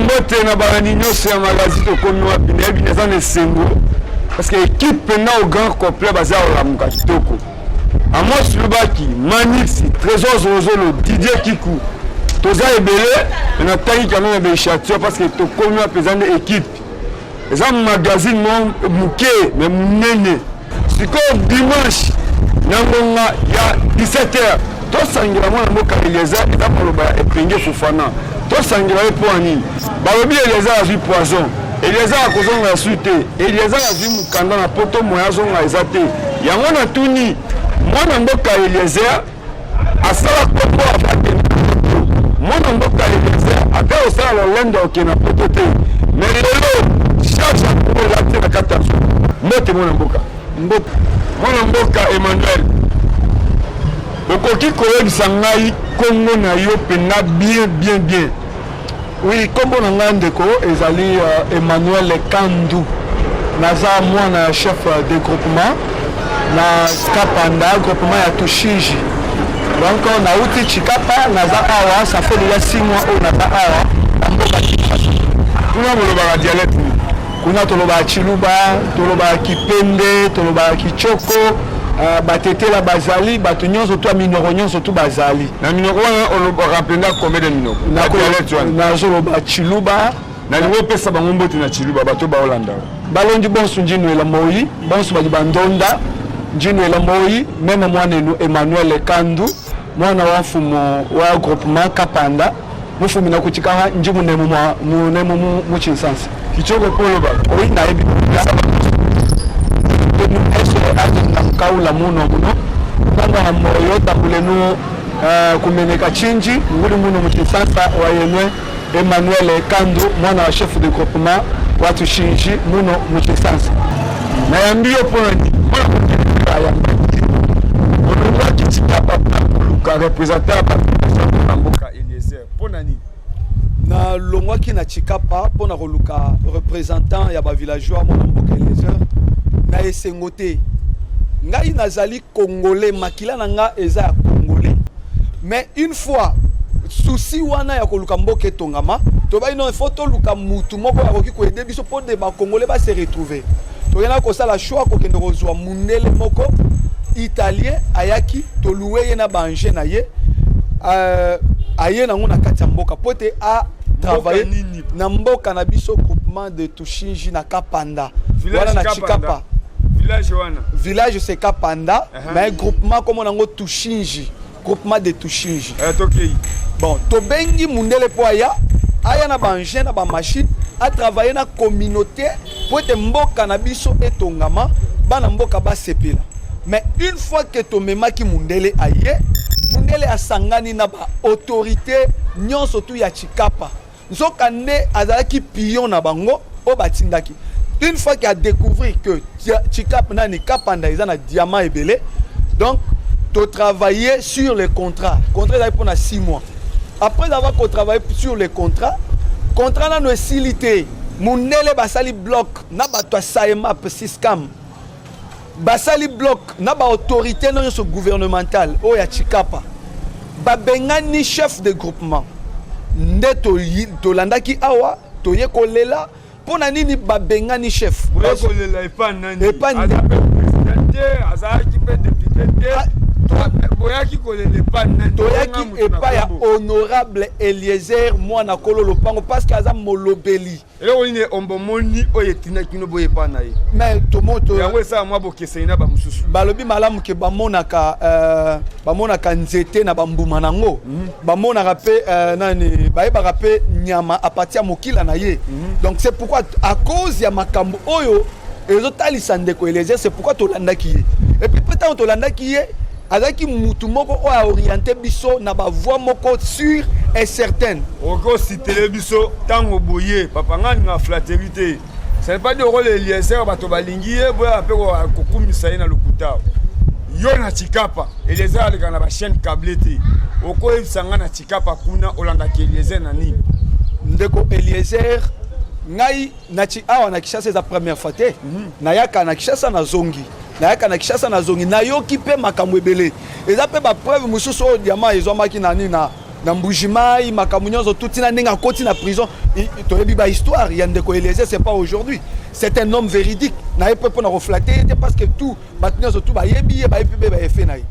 mbote na bani nyonso ya magazi tokomi wapi na yebi neza na esengo parce que équipe na au grand complet baza olamuka kitoko Amos Lubaki, Manix, Trésor Zozolo, Didier Kikou toza ebele na tangi kana na béchatio parce que tokomi apesande équipe eza magazine mon muke mais munene siko dimanche nangonga ya 17h tosangira mwana mboka Eliezer eza maloba epenge Fofana tosangira ye po ani balobi Eliezer azwi poison Eliezer akozonga suite Eliezer azwi mukanda na poto moya zonga eza te yango na tuni mwana mboka Eliezer asala kombo afate mwana mboka Eliezer ata osala lolendo okena poto te mais lelo charge pour la terre na kata mbote mwana mboka mwana mboka Emmanuel okoki koyebisa ngai kongo na yo pena bien oui kombo na ngai ndeko ezali Emmanuel Kandu naza mwana chef de groupement na Kapanda groupement ya Tushinji donc na uti Chikapa naza awa ça fait déjà 6 mois on naza awa na mboka Kinshasa kuna moloba dialecte kuna toloba Chiluba toloba Kipende toloba Kichoko batetela bazali bato nyonso to minoko nyonso to bazali na minoko wana on rappela combien de minoko na dialecte wana na zoloba Chiluba na lingo pesa bango mbote na Chiluba bato ba Holanda balondi bonso njino ela moyi bonso bali bandonda njino ela moyi même mwana Emmanuel Kandu mwana wa fumo wa groupement Kapanda mufumi na kuchika njimu nemu mu Chinsansi kichoko polo ba oyi na ebi na mkaula muno kanga na moyo tambulenu kumeneka chinji nguli muno mu Chinsansi wa yenwe Emmanuel Kandu mwana wa chef de groupement watu shinji muno mu Chinsansi na yambio pona ni on kichikapa ka représenter pa mboka Eliezer pona ni na longwaki na Chikapa pona koluka représentant ya ba villageois mona mboka Eliezer na esengote ngai nazali congolais makila na nga eza ya congolais mais une fois souci wana ya koluka mboka tongama to ba ino faut to luka mutu moko ya koki ko aider biso pour de ba congolais ba se retrouver to yana ko sala choix ko kende kozwa mundele moko italien ayaki to louer na banje na ye aye na ngona kati mboka pote a travailler na mboka na biso groupement de Tushinji na Kapanda wana na Chikapa village wana village c'est Kapanda mais groupement comme on a Tushinji groupement de Tushinji tokei bon to bengi mundele po aya na banje na ba machine a travailler na communauté pote mboka na biso etongama bana mboka ba sepela mais une fois que to memaki mundele aye mundele asangani na ba autorité nyonso tu ya Chikapa nzoka nde azalaki pion na bango o batindaki une fois qu'il a découvert que Chikapa nani Kapanda ils ont un diamant ebele donc to travailler sur les contrats est pour 6 mois après avoir travaillé sur les contrats na no silité mundele basali bloc na bato saema Siskam basali bloc na ba autorité non so gouvernementale o ya Chikapa babengani chef de groupement nde to landaki awa to ye kolela pona nini babengani chef boye kolela epa nani azaki pe député boyaki kolela epa nani toyaki epa ya honorable Eliezer mwana kololo pango parce que aza molobeli eloko nini ombomoni oyo etinaki no boye epa na ye mais tomoto yango esa mwa bokeseni na bamosusu balobi malamu ke bamonaka nzete na bambuma nango bamonaka pe nani bayebaka pe nyama apatia mokila na ye donc c'est pourquoi à cause ya makambo oyo ezotalisa ndeko Eliezer c'est pourquoi tolandaki ye et puis peut-être tolandaki ye azaki mutu moko o a orienté biso na ba voix moko sûre et certaine oko citer biso tango boye papa ngani na fraternité ce n'est pas de rôle Eliezer bato balingi ye boya pe ko kokumisa ye na lokuta yo na Chikapa Eliezer aleka na ba chaîne câblée oko ebisanga na Chikapa kuna olanda ke Eliezer na nini ndeko Eliezer ngai na awa na Kinshasa za première fois te na yaka na Kinshasa na zongi na yoki pe makambo ebele eza pe ba preuve mususu o diamant ezomaki na nini na Mbujimai makambo nyonso tuti na ndenge akoti na prison toyebi ba histoire ya ndeko Eliezer c'est pas aujourd'hui c'est un homme véridique na yepe pour na reflater parce que tout bato nyonso tout bayebi ye bayebi ba efe na ye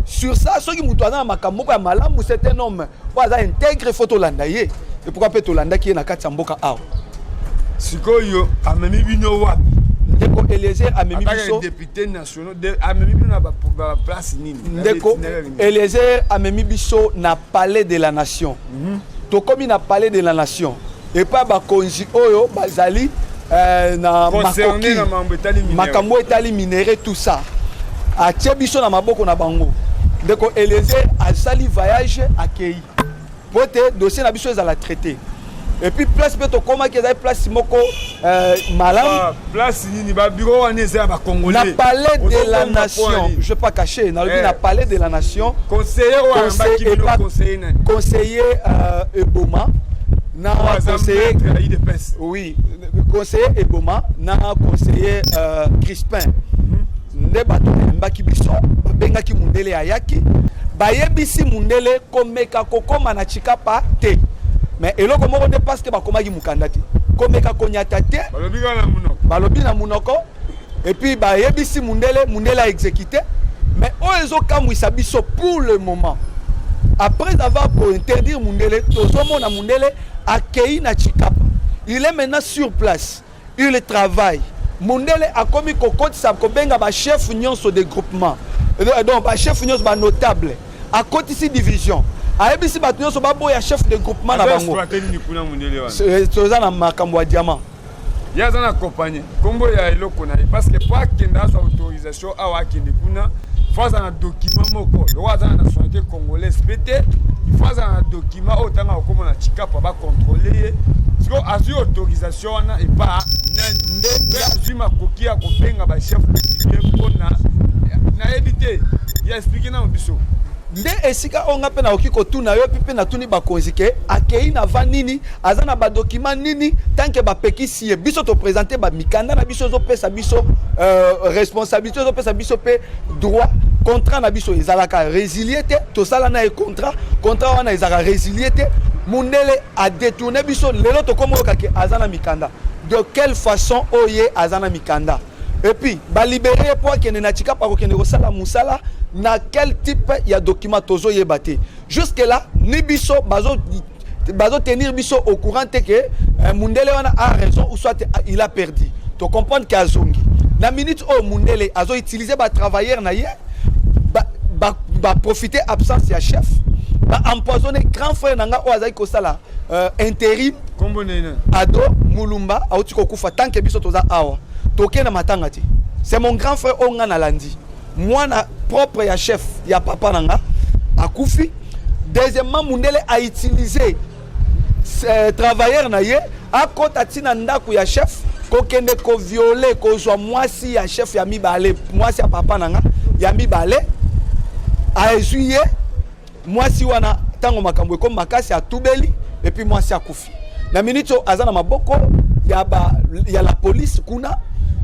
sur ça soki mutu aza na makambo moko ya malamu c'est un homme po aza intègre faut tolanda ye et pourquoi pe tolandaki ye na kati ya mboka awa sikoyo amemi bino wapi ndeko Eliezer amemi biso député national amemi bino na ba place nini ndeko Eliezer amemi biso na palais de la nation tokomi na palais de la nation et pas bakonzi oyo bazali na makoki makambo etali minéré tout ça atie biso na maboko na bango ndeko Eliezer asali voyage akei pote dossier na biso ezala traité et puis place peut koma ki ezali place moko malam place nini ba bureau wana ezala ba congolais na palais de la nation je pas caché na na palais de la nation conseiller Eboma na conseiller oui conseiller Eboma na conseiller Crispin nde bato mbaki biso babengaki mundele ayaki bayebisi mundele komeka kokoma na chikapa te mais eloko moko nde parce que bakomaki mukanda te komeka konyata te balobi na munoko et puis bayebisi mundele a exécuté mais oyo kamwisa biso pour le moment après avoir pour interdire mundele tozomona mundele akei na chikapa il est maintenant sur place il travaille mundele akomi kokotisa kobenga ba chef nyonso de groupement donc ba chef nyonso ba notable akotisi division ayebisi bato nyonso baboya chef de groupement na bango toza na makambo ya diamant yaza na accompagner kombo ya eloko na parce que pas kenda sa autorisation awa akende kuna faza na document moko waza na nationalité congolaise pété faza na document otanga okoma na chikapa ba contrôler siko azu autorisation na et pas nde azima kokia kopenga ba chef de kona na éviter ya expliquer na biso nde esika onga pe na okiko tuna yo pipe na tuni bakonzi ke akei na va nini aza na ba document nini tant que ba pekisi ye biso to présenter ba mikanda na biso zo pesa biso responsabilité zo pesa biso pe droit contrat na biso ezalaka résilié to sala na e contrat wana ezalaka résilié mundele a détourné biso lelo to komo ke aza na mikanda de quelle façon oye aza na mikanda et puis ba libérer pour que na chika pa ko kende ko sala musala na quel type ya document tozo yebate jusque là ni biso bazo tenir biso au courant que mundele wana a raison ou soit il a perdu to comprendre que azongi na minute au mundele azo utiliser ba travailleur na ye ba profiter absence ya chef ba empoisonner grand frère nanga o azai ko sala intérim kombo nena ado mulumba auti ko kufa tant que biso toza awa toke na matanga ti c'est mon grand frère onga na landi moi na propre ya chef ya papa nanga akufi deuxièmement mundele a utilisé travailleur na ye akota tina ndako ya chef kokende ko violer ko zwa mwasi ya chef ya mibale mwasi ya papa nanga ya mibale a ezuye mwasi wana tango makambo ko makasi atubeli et puis mwasi akufi na minute azana maboko ya la police kuna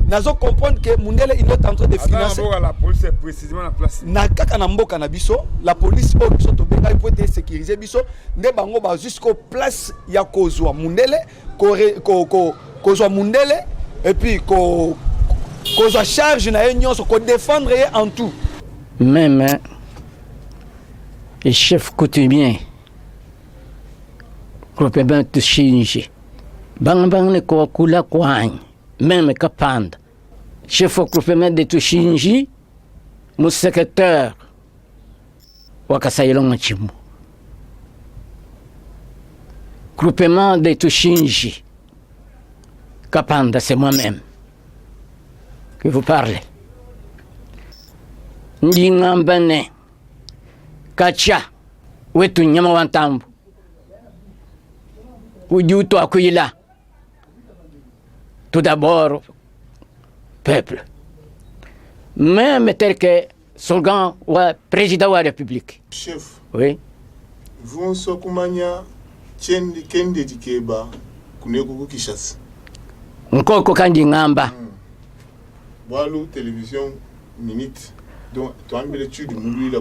nazo comprendre que mundele il est en train de financer la police est précisément la place na kaka na mboka na biso la police o biso to benga pour te sécuriser biso nde bango ba jusqu'au place ya kozwa mundele kozwa mundele et puis kozwa charge na nyonso ko défendre en tout même les chefs coutumiers complètement te changer bang ne ko kula kwany même kapanda chef au groupement de Tushinji mon secrétaire wakasayelo machimu groupement de Tushinji kapanda c'est moi-même que vous parlez ndingambane kacha wetu nyama wantambu ujuto akuila tout d'abord peuple même tel que slogan ou président de la République chef oui vont so kumanya chendi kende dikeba kuneko ku Kinshasa nkoko kandi ngamba walu télévision minute donc tu as mis l'étude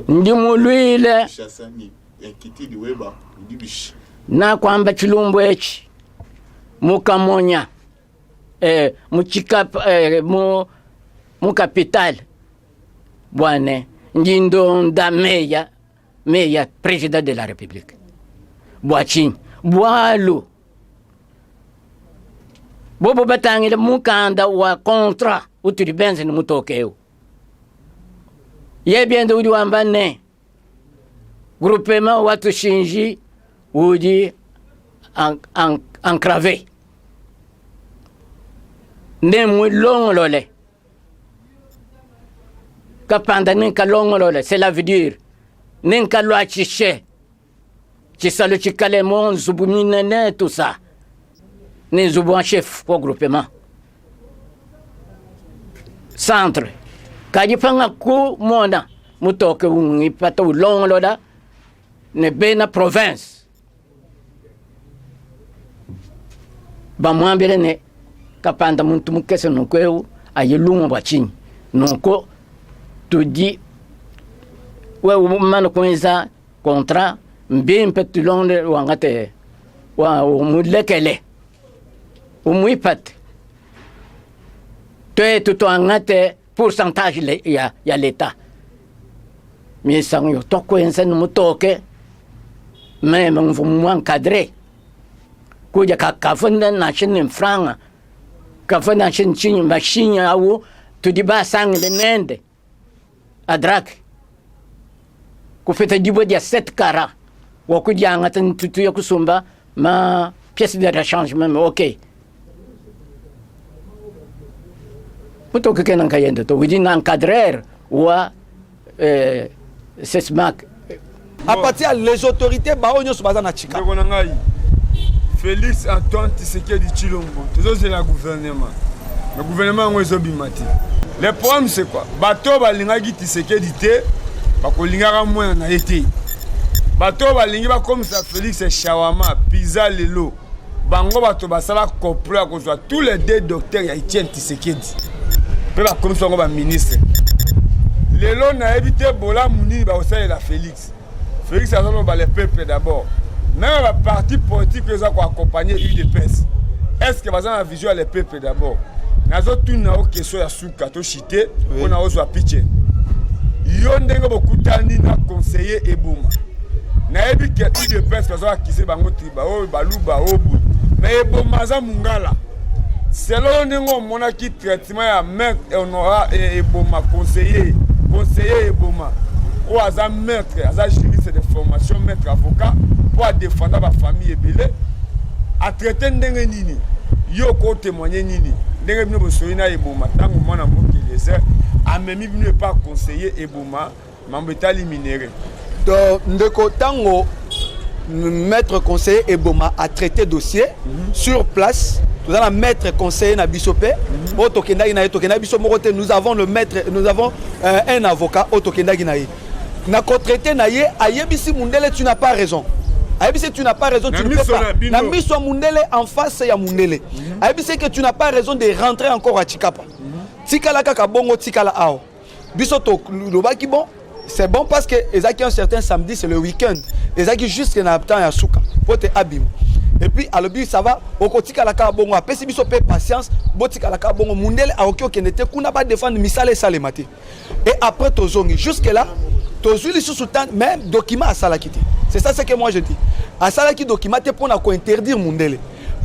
ndi mulwile Kinshasa ni inquiétude weba ndibishi na kwamba chilumbu echi mukamonya mu capital bwane njindonda meya président de la république bwachinyi bwalu bobo batangile mukanda wa contrat utuli benzi ni mutokeo yebyende uli wambane groupement watu shinji udi encravé ndemwe longolole kapanda ninka longolole cela veut dire ninka lwa chishe chisalo chikalemo nzubu minene tout ça ni nzubu en chef pour groupement centre kajipanga ku mona mutoke ungi pata ulongoloda ne bena province bamwambele ne kapanda muntu mukese nokweu ayelunga bwachinyi noko tudi we mano kwenza contrat mbimpe tulonde wangate wa umulekele umuipate to angate pourcentage ya l'état mi sanyo to kwenza numutoke même vous encadrer kuja kakafunda na chini franga kafunda chini machine au tudiba sang de nende adrak kufeta dibo dia 7 kara wakuja ngata tutu ya kusumba ma pièce de rechange même OK mutoke kenan kayende to widi na encadrer wa c'est smack à partir les autorités baonyo sobaza na chika Félix Antoine Tshisekedi Tshilombo c'est le gouvernement ngozo bimati le problème c'est quoi bato balingaki Tshisekedi te bakolingaka moya na été bato balingi ba comme ça Félix Shawama pizza lelo bango bato basala complot kozwa tous les deux docteurs ya Etienne Tshisekedi pe ba comme ça ngo ba ministre lelo na éviter bola muni ba osalela Félix a dit le peuple d'abord. Même la partie politique qui a accompagné l'UDPS. Est-ce que la vision le peuple d'abord? Nous avons tout une question à souka, to chité, on a osé pitcher. Yondenge beaucoup tani na conseiller Ebouma. Na ebi que l'UDPS qui a acquis bango triba, o baluba obu. Mais Ebouma za mungala. Selon nengo mona qui traitement ya maître Honora et Ebouma conseiller Ebouma. Ou à un maître, à un juriste de formation, maître avocat, pour défendre la famille ébélée, à traiter n'engue nini, yo ko témoigner nini, n'engue bino bosoina Ebouma, tant que moi n'a pas qu'il les a, à même ne pas conseiller Ebouma, m'embêter minéré. Donc, ndeko tango maître conseiller Ebouma a traité dossier sur place. Nous avons maître conseiller na bisopé, nous avons le maître, nous avons un avocat au Tokendagi naï. Na traité naïe, ayebisi mundele tu n'as pas raison. Ayebisi tu n'as pas raison, tu ne peux pas. Na miso mundele en face ya mundele. Ayebisi que tu n'as pas raison de rentrer encore à Chikapa. Tikala kaka bongo tikala ao. Biso to lobaki bon, c'est bon parce que ezaki un certain samedi c'est le week-end. Ezaki juste que na temps ya souka. Pote abim. Et puis à l'objet ça va au kotika la ka bongo apesi biso pe patience botika la ka bongo mundele a okyo kenete kuna ba défendre misale salemate. Et après tozongi jusque là tozuli sous temps même document à salakité. C'est ça ce que moi je dis. À salaki document te pour na ko interdire mundele.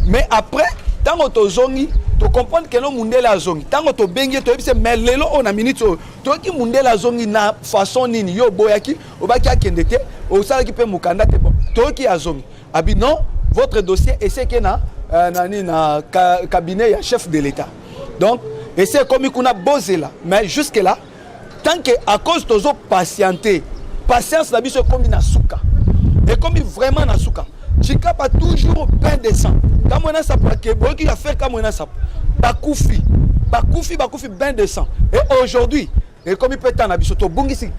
Mais après tant tozongi to comprendre que no mundele azongi tant to bengi to ebise mais lelo on a minute to ki mundele azongi na façon nini yo boyaki obaki akendete o salaki pe mukanda te bon to ki azongi abi non. Votre dossier et c'est qu'il y a un cabinet et un chef de l'État. Donc, et c'est comme il y a posé là. Mais jusque là, tant qu'à cause de nos patienter, patience la vie c'est comme une souka. Et comme vraiment une souka. Chika pas toujours pain de sang. Quand on a ça pour que qui a fait comme on a ça. Bakoufi bain de sang. Et aujourd'hui, et comme il peut être en abisso to bungi si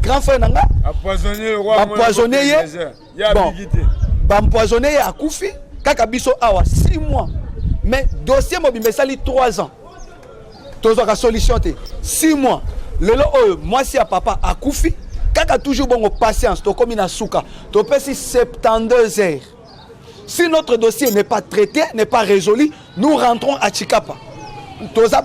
grand frère nanga empoisonné le roi empoisonné bon empoisonné à Koufi kaka biso awa 6 mois mais dossier mobimbe sali 3 ans tozo ka solution té 6 mois lelo moi si à papa à Koufi kaka toujours bon patience to comme na suka to pesi 72 heures. Si notre dossier n'est pas traité, n'est pas résolu, nous rentrons à Chikapa. Toza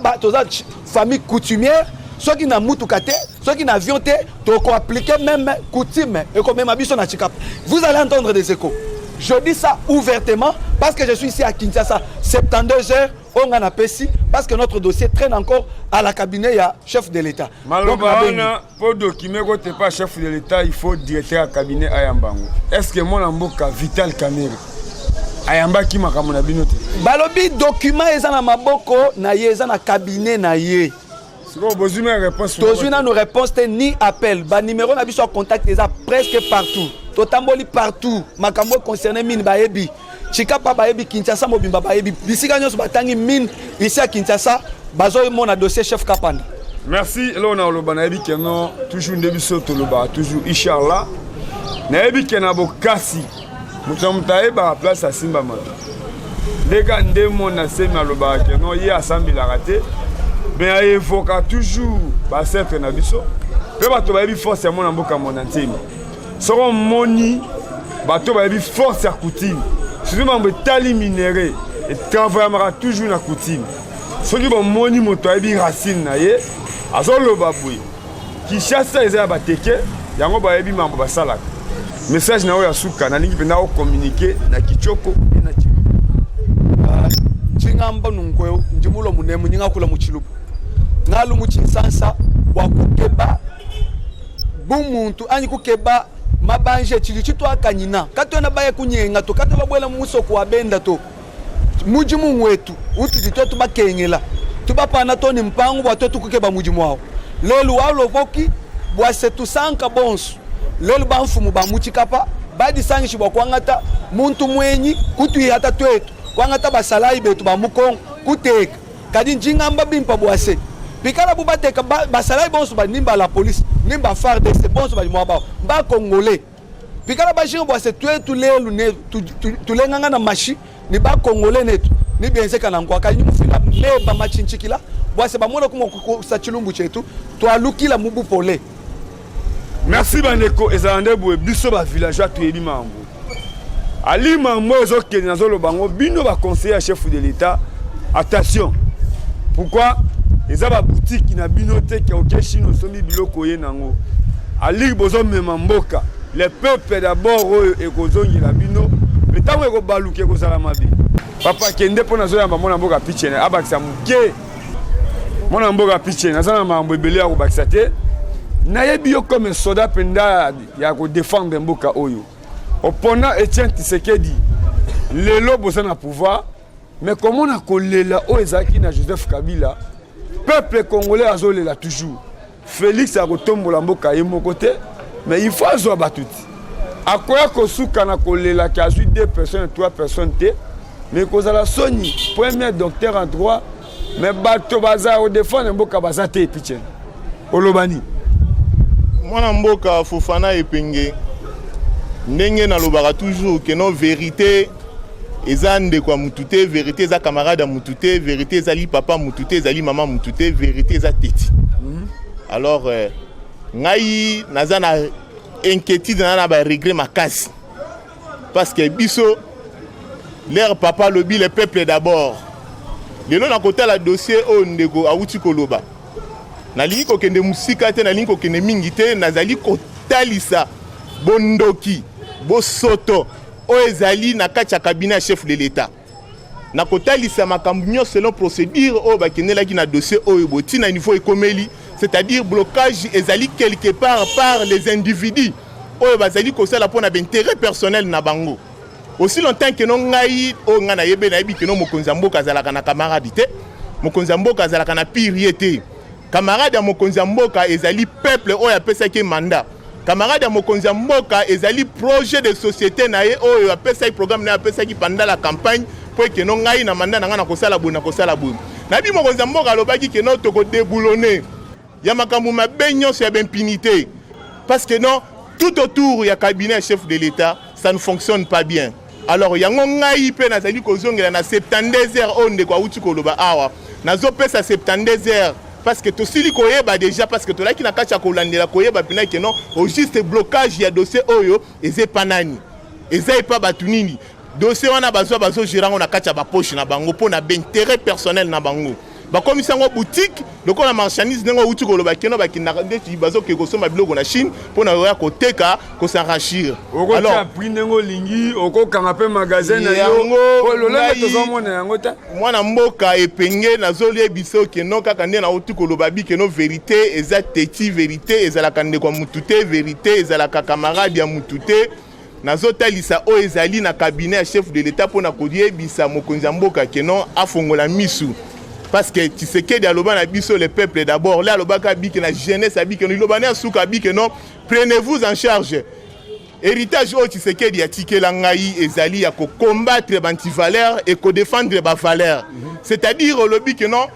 famille coutumière, ceux qui n'ont pas de ceux qui n'ont pas appliqué même coutume et comme même habitude à Chikapa. Vous allez entendre des échos. Je dis ça ouvertement parce que je suis ici à Kinshasa. 72 heures, on en a pessi parce que notre dossier traîne encore à la cabinet, il y a chef de l'État. Malheureusement, pour documenter que tu n'es pas chef de l'État, il faut directeur à cabinet à Yambango. Est-ce que mon amboka Vital Kamere ayamba ki makamona binote? Balobi document eza na maboko na ye eza na cabinet na ye. Siko bozumi réponse. Tozuna nos réponses ni appel. Ba numéro na biso contact eza presque partout. Totamboli partout. Makambo concerné mine baebi. Chikapa baebi Kinshasa mobimba baebi. Bisika nyonso batangi mine ici à Kinshasa bazoy mona dossier chef Kapanda. Merci. Là on a le banaebi keno toujours ndebiso toloba toujours inshallah. Naebi kenabo kasi. Mutamutaye ba place à Simba Mata. Deka ndemo na sema loba keno yi assemblée la raté. Mais il faut toujours passer na biso. Pe bato ba bi force ya mona mboka mona ntimi. Soro moni bato ba bi force ya coutume. Surtout mambo tali minéré et travaillera toujours na coutume. Soki ba moni moto bi racine na ye azolo babui. Ki chassa eza ba teke yango ba bi mambo basalaka. Message na oya suka na lingi penda communiquer na kichoko na chilu. Chingamba nungwe njimulo munemu nyinga kula muchilubu. Ngalu muchinsansa wakukeba bumuntu anyi kukeba mabanje chili chitu akanyina katona baye kunyenga to kataba bwela muso kwa benda to mujimu wetu uti to tubakengela tubapana to ni mpango wa to tukukeba mujimu wao lelu walo voki bwa setu sanka bonsu lelu banfumu ba muchikapa badi sangishi bwa kwangata muntu mwenyi kutu hata twetu kwangata basalai betu ba mukongo kuteka kadi njingamba bimpa bwase Pikala bubateka basalai bonso ba nimba la police nimba FARDC bonso ba mwaba ba congolais pikala ba jingo bwase twetu lelu ne tulenganga na machi ni ba congolais netu ni bienzeka na ngwaka ni mufila leba machinchikila bwase ba mona kuma sa chilumbu chetu to alukila mubu pole. Merci bandeko ezande bwe biso ba villageois to yebi mambo ali mambo ezo kenya zo lo bango bino ba conseiller chef de l'État attention. Pourquoi les aba boutique na binote ki okeshino somi biloko ye nango ali bozo mema mboka le peuple d'abord e kozongi la bino le tango eko baluke ko sala mabe papa kende pona zo ya mona mboka pichene abakisa muke mona mboka pichene azana mambo ebele ya ko bakisa te na yebi yo comme soda penda ya ko défendre mboka oyo opona Etienne Tshisekedi lelo boza na pouvoir mais comment on a collé là au Ezaki na Joseph Kabila peuple congolais a zolé là toujours Félix a retombe la mboka yemo côté mais il faut azo battuti à quoi ko suka na collé là qui a 2 personnes 3 personnes té mais cause la Sony premier docteur en droit mais bato baza au défendre mboka bazate pichen olobani mwana mboka Fofana Epenge ndenge na lobaka toujours que non vérité eza ndeko mutute vérité eza camarade mutute vérité eza li papa mutute eza li maman mutute vérité eza teti. Alors ngai naza na inquiétude na ba regret makasi parce que biso leur papa lobi le peuple d'abord lelo na kota la dossier o ndeko awuti koloba na lingi ko kende musika te na lingi ko kende mingi te nazali kotalisa bondoki bosoto Oezali na kacha cabinet chef de l'État. Na kotalisa makambu selon procédure o bakenela ki na dossier o boti na niveau ekomeli, c'est-à-dire blocage ezali quelque part par les individus. O bazali ko sala pona d'intérêt personnel na bango. Aussi longtemps que non ngai o ngana yebe na yebi que non mokonza mboka zalaka na camarade te, mokonza mboka zalaka na piriete. Camarade ya mokonza mboka ezali peuple o ya pesa ki mandat. Camarade ya mokonzi ya mboka ezali projet de société na ye oyo apesa ki programme na apesa ki pendant la campagne po ke no ngai na mandat na nga na kosala bouna na bi mokonzi ya mboka alobaki ke no toko déboulonner ya makambo mabe nyonso ya impunité parce que non tout autour ya cabinet chef de l'État ça ne fonctionne pas bien. Alors yango ngai pe nazali kozongela na 72 heures onde kwa uti koloba awa nazo pesa 72 heures parce que tosili koyeba déjà parce que tolaki na kati ya kolandela koyeba pena ke non au juste blocage ya dossier oyo eze panani eza epa batu nini dossier wana bazo gérango na kati ya bapoche na bango mpo na intérêt personnel na bango bakomisa yango boutique lokola marchandise ndenge outi koloba keno bakindaka ndeti bazoke kosomba biloko na Chine mpo na yoya koteka kosenrichir alors prix ndenge olingi okokanga mpe magasin na yo lolenge tozomona yango te mwana mboka epenge nazolia biso keno kaka nde na outi koloba bi keno vérité eza teti vérité ezalaka ndeko ya mutu te vérité ezalaka camarade ya mutu te nazotalisa oyo ezali na cabinet ya chef de l'état mpo na koyebisa mokonzi ya mboka keno afongola misu parce que Tshisekedi aloba na biso le peuple d'abord là alobaka biki na jeunesse abiki no lobane asuka biki non prenez-vous en charge héritage o Tshisekedi atikela ngai ezali ya ko combattre bantivaleur et ko défendre ba valeur c'est-à-dire lobi que non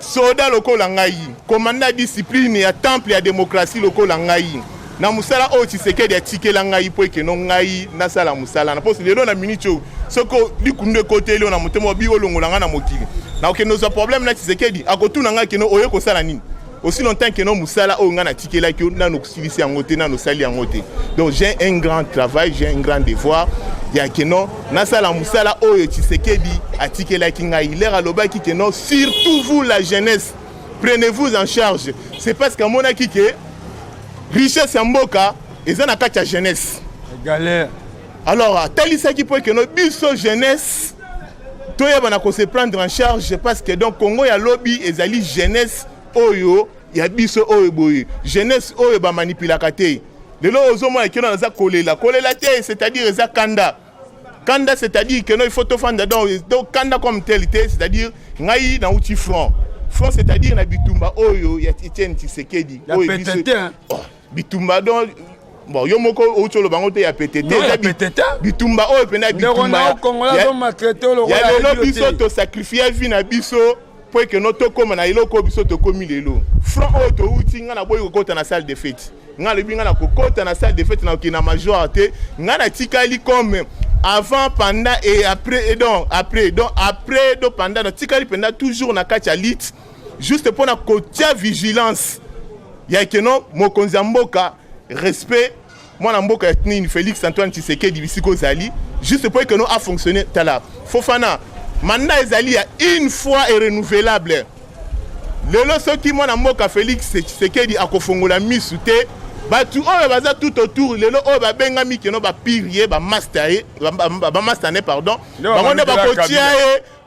soda lokola ngai commandant discipline ya temple ya démocratie lokola ngai na musala o Tshisekedi atikela ngai po ke no ngai na sala musala na poste lelo na minicho soko likunde côté lelo na motemo bi olongola nga na mokili na ok nos problème na Tshisekedi akotuna nga ke no oye ko sala nini aussi longtemps que no musala o nga na tikela ki na no kusilisi yango te na no sali yango te donc j'ai un grand travail j'ai un grand devoir ya ke no na sala musala oyo Tshisekedi atikela ki ngai lera lobaki ke no surtout vous la jeunesse prenez-vous en charge c'est parce que mona ki ke richesse ya mboka eza na kati ya jeunesse galère alors talisaki po ke no biso jeunesse toyeba na ko se prendre en charge parce que donc Congo ya lobby ezali jeunesse oyo ya biso oyo boye jeunesse oyo ba manipulaka te lelo ozomona ke no naza kolela te c'est-à-dire eza kanda c'est-à-dire que no il faut to fanda donc kanda comme tel c'est-à-dire ngai na uti front c'est-à-dire na bitumba oyo ya Etienne Tshisekedi oyo biso bitumba donc bon yo moko outsolo bango te ya PTT bitumba oyo pena bitumba ya lelo biso to sacrifier vie na biso pour que notre comme na iloko biso to komi lelo front oyo to uti nga na boy kokota na salle de fête nga le binga na kokota na salle de fête na okina majorité nga na tikali comme avant pendant et après donc pendant tikali pendant toujours na kati ya lit juste pour na kotia vigilance ya keno mokonzi ya mboka respect mwana mboka ya nini Félix Antoine Tshisekedi bisiko zali juste pour que nous a fonctionné tala Fofana mandat ezali ya une fois et renouvelable lelo soki mwana mboka Félix Tshisekedi akofongola misu te batu oyo baza tout autour lelo oyo babengami keno ba pirier ba master pardon bango ba kotia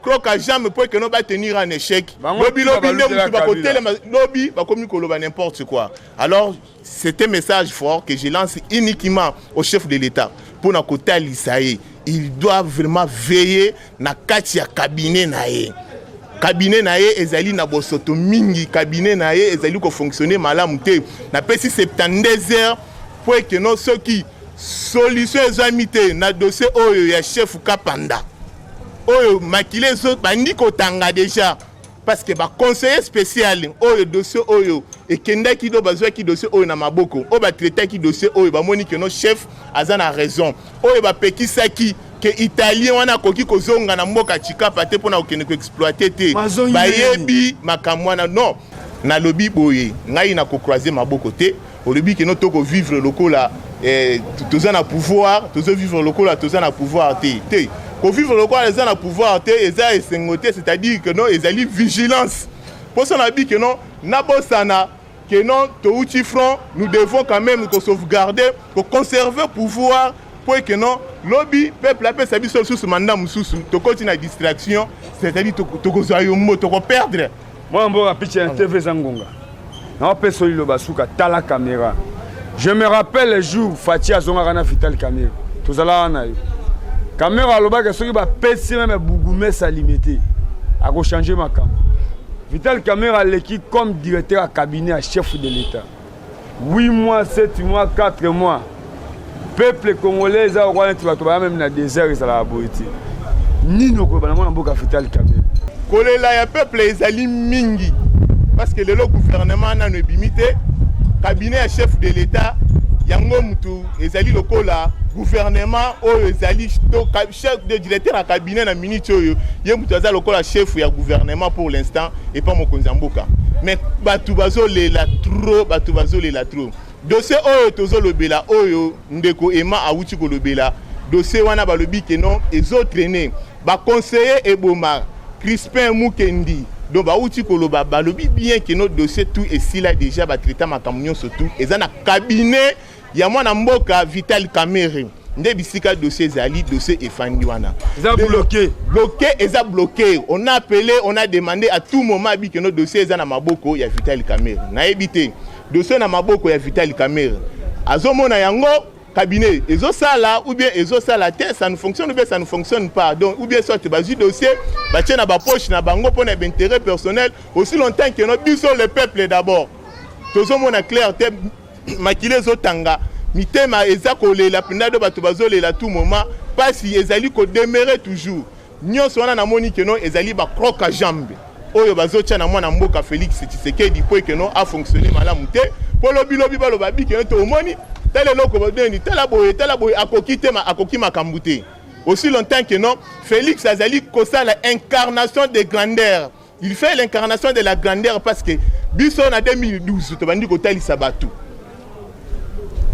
croque jamais pour que nous va tenir un échec lobby lobby va comme koloba n'importe quoi alors c'est un message fort que je lance uniquement au chef de l'État pour na kota lisaye il doit vraiment veiller na kati ya cabinet nae ezali na bosoto mingi cabinet nae ezali ko fonctionner malamu te na pesi 72 heures pour que non ceux qui solution ezamite na dossier oyo ya chef Kapanda oyo makile zo bandi kotanga déjà parce que ba conseiller spécial oyo dossier oyo ekendaki do bazwa ki dossier oyo na maboko oyo ba traiter ki dossier oyo ba moni que no chef aza na raison oyo ba pekisaki que italien wana koki kozonga na mboka chikapa te pona okende ko exploiter te bayebi makamwana non na lobby boye ngai na ko croiser maboko te au lobby que no toko vivre lokola toza na pouvoir tozo vivre lokola toza na pouvoir te pour vivre le quoi les gens à pouvoir c'est-à-dire que non ils allaient vigilance pour ça on a dit que non nabosana que non touti front nous devons quand même sauvegarder pour conserver le pouvoir pour que non lobby peuple appelle sa vie sous mandat mususu to continue la distraction c'est-à-dire to kozoyomo to perdre moi mbo apiche TV zangonga na peso lo basuka tala caméra je me rappelle le jour Fatia zonga na Vital Caméra tozala na yo caméra alobaka soki ba pesi même Bougoumé sa limité a ko changer ma cam Vital Caméra l'équipe comme directeur à cabinet à chef de l'État 8 mois 7 mois 4 mois peuple congolais a roi tu vas même na désert ça la boité nino ko bana mona mboka Vital Caméra kolela ya peuple ezali mingi parce que le gouvernement na no bimité cabinet à chef de l'État yango mutu ezali lokola gouvernement oyo ezali chef de directeur à cabinet na minute oyo ye mutu aza lokola chef ya gouvernement pour l'instant et pas mokonzi mboka mais bato bazolela trop dossier oyo tozolobela oyo ndeko ema awuti kolobela dossier wana balobi ke non ezotraîner baconseiller eboma Crispin Mukendi donc bauti koloba balobi bien que notre dossier tout ici là déjà batraiter makambo nyonso tout eza na cabinet ya mwana mboka Vital Kamerhe nde bisika dossier zali dossier efandi wana eza bloqué on a appelé on a demandé à tout moment bi que notre dossier eza na maboko ya Vital Kamerhe na ebité dossier na maboko ya Vital Kamerhe azomona yango cabinet ezo sala ou bien ezo sala te ça ne fonctionne ou bien ça ne fonctionne pas donc ou bien soit tu bazu dossier ba tient na ba poche na bango pour na intérêt personnel aussi longtemps que no biso le peuple d'abord tozo mona clair te makile zo tanga mitema eza kolela pinado bato bazolela tout moment pas si ezali ko demeurer toujours nyonso wana na moni que non ezali ba croque à jambe oyo bazo tia na mwana mboka Félix Tshisekedi pour que non a fonctionner malamu te pour lobi baloba bi que to moni tel eloko bodeni tel aboye akoki makambu te aussi longtemps que non Félix azali kosa la incarnation de grandeur il fait l'incarnation de la grandeur parce que biso na 2012 to bandi ko talisa batu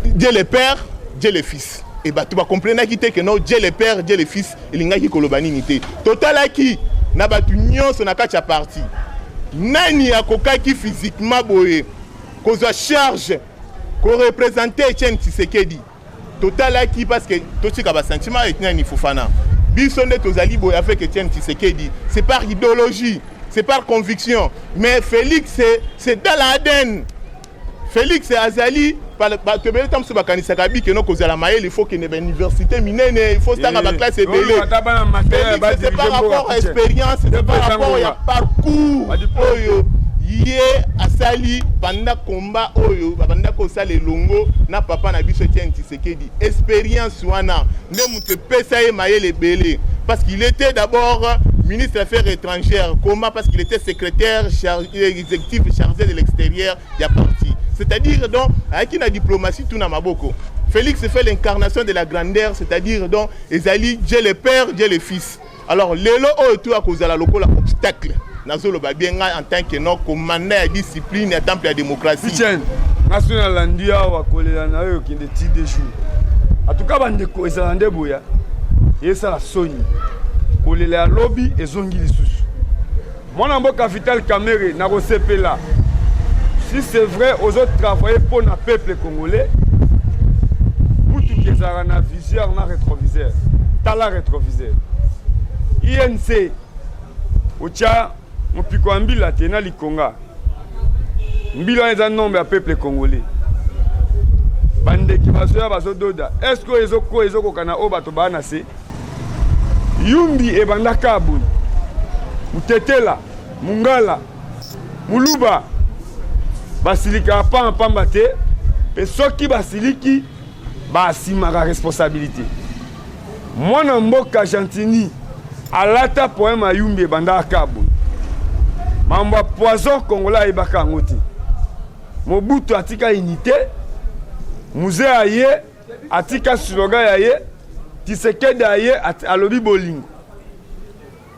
Dieu le Père Dieu le Fils et batu ba comprendre que non Dieu le Père Dieu le Fils elingaki kolobani nité totalaki na batu nyonso na kati ya parti nani akokaki physiquement boye kozwa charge qu'on représentait Etienne Tshisekedi total qui parce que tout ce qui a sentiment avec Nani Fofana bisonde tozali boy avec Etienne Tshisekedi c'est par idéologie c'est par conviction mais Félix c'est dans l'ADN Félix Azali par que bel temps se bakanisa kabi que non kozala mael il faut que une université minene il faut ça la classe est belé c'est par rapport à expérience c'est par rapport à parcours oyo yé asali banda combat oyo banda ko sala longo na papa na biso Etienne Tshisekedi expérience wana ne muté pesa e mayele belé parce qu'il était d'abord ministre des Affaires étrangères comment parce qu'il était secrétaire exécutif chargé de l'extérieur il y a parti c'est-à-dire donc avec la diplomatie tout na maboko Félix fait l'incarnation de la grandeur c'est-à-dire donc ezali Dieu le Père Dieu le Fils alors lelo oyo tout a cause la lokola obstacle nazolo ba bien en tant que non commandant la discipline et temple de la démocratie Tiens national landia wa kolela na yo ki ndeti de jour en tout cas bande ko ezalande boya yesa la soni kolela lobby ezongi lisusu mwana mboka Vital Kamerhe na kosepela si c'est vrai aux autres travailler pour le peuple congolais pour tout qui ezara na viseur na rétroviseur tala rétroviseur INC ocha mopiko mbila tena likonga mbila eza nombre ya peuple congolais bandeki basoya bazododa est-ce que ezoko kana o bato bana se yumbi ebanda kabuni mutetela mungala muluba basilika pamba te pe soki basiliki basimaka responsabilité mwana mboka Gentini alata poème ayumbi ebanda kabuni mambo ya poison congolais ayebaka yango te Mobutu atika unité musée aye atika slogan aye Tshisekedi aye alobi bolingo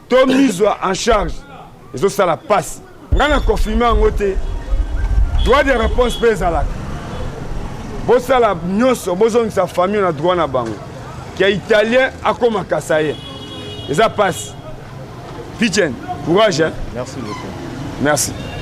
to mise en charge ezo sala passe ngana confirmer yango te droit de réponse pe ezalaka bosala nyonso bozongisa famille na droit na bango kia italien akomakasa ye eza passe Pichen courage hein? Merci beaucoup merci